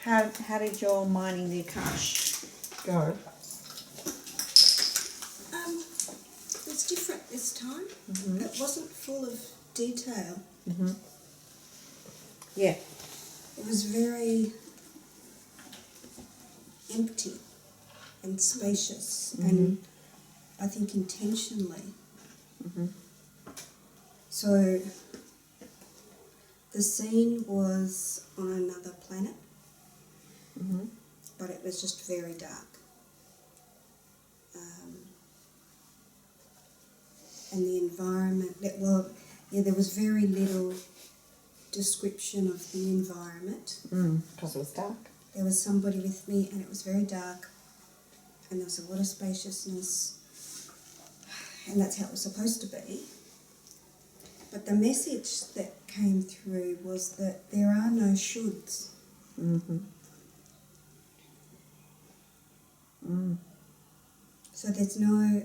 How did your mining the Akash go? It was different this time. It wasn't full of detail. Yeah. It was very empty and spacious, and I think intentionally. So the scene was on another planet, but it was just very dark. And the environment, there was very little description of the environment. Because it was dark. There was somebody with me and it was very dark, and there was a lot of spaciousness, and that's how it was supposed to be. But the message that came through was that there are no shoulds. So there's no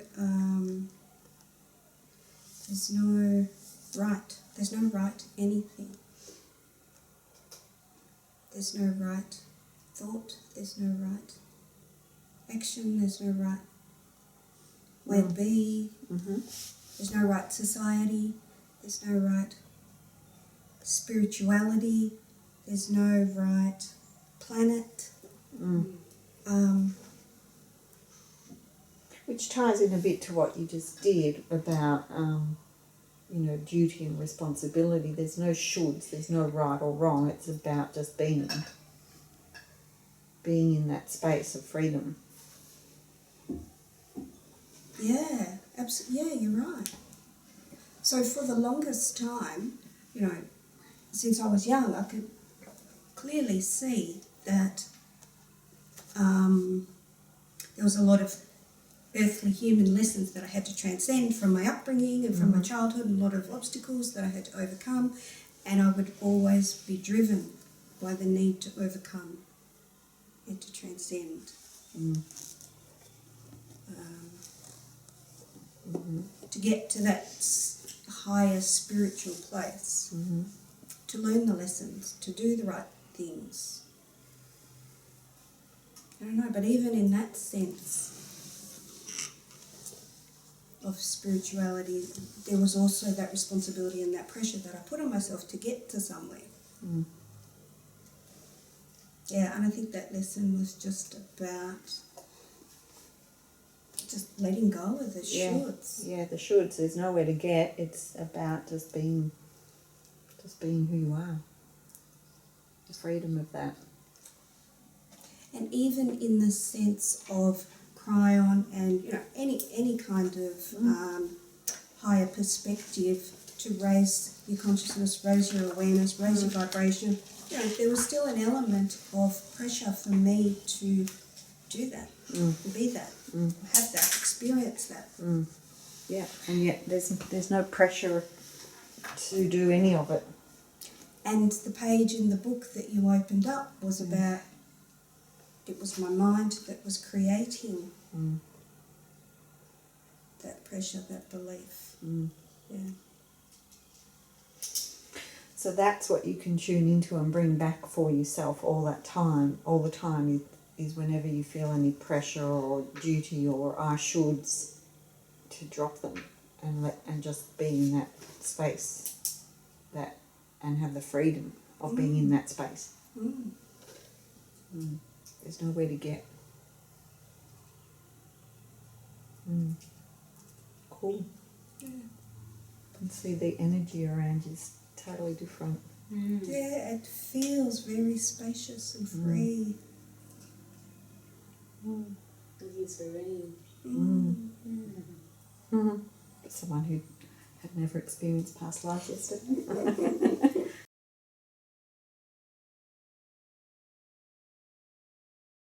right. There's no right anything. There's no right thought. There's no right action. There's no right way to be. There's no right society. There's no right spirituality. There's no right planet. Which ties in a bit to what you just did about, duty and responsibility. There's no shoulds, there's no right or wrong. It's about just being in that space of freedom. Yeah, absolutely. Yeah, you're right. So for the longest time, since I was young, I could clearly see that there was a lot of earthly human lessons that I had to transcend from my upbringing and from my childhood, and a lot of obstacles that I had to overcome, and I would always be driven by the need to overcome and to transcend. To get to that higher spiritual place, to learn the lessons, to do the right things. I don't know, but even in that sense of spirituality, there was also that responsibility and that pressure that I put on myself to get to somewhere. Yeah, and I think that lesson was just about just letting go of the shoulds. Yeah, the shoulds. There's nowhere to get. It's about just being who you are. The freedom of that. And even in the sense of cryon and any kind of higher perspective to raise your consciousness, raise your awareness, raise your vibration, there was still an element of pressure for me to do that, be that, have that, experience that. Yeah, and yet there's no pressure to do any of it. And the page in the book that you opened up was about, it was my mind that was creating that pressure, that belief. Yeah. So that's what you can tune into and bring back for yourself all the time is whenever you feel any pressure or duty or I shoulds, to drop them and just be in that space and have the freedom of being in that space. There's nowhere to get. Cool. Yeah. You can see the energy around you is totally different. Yeah, it feels very spacious and free. It is serene. Someone who had never experienced past life yesterday.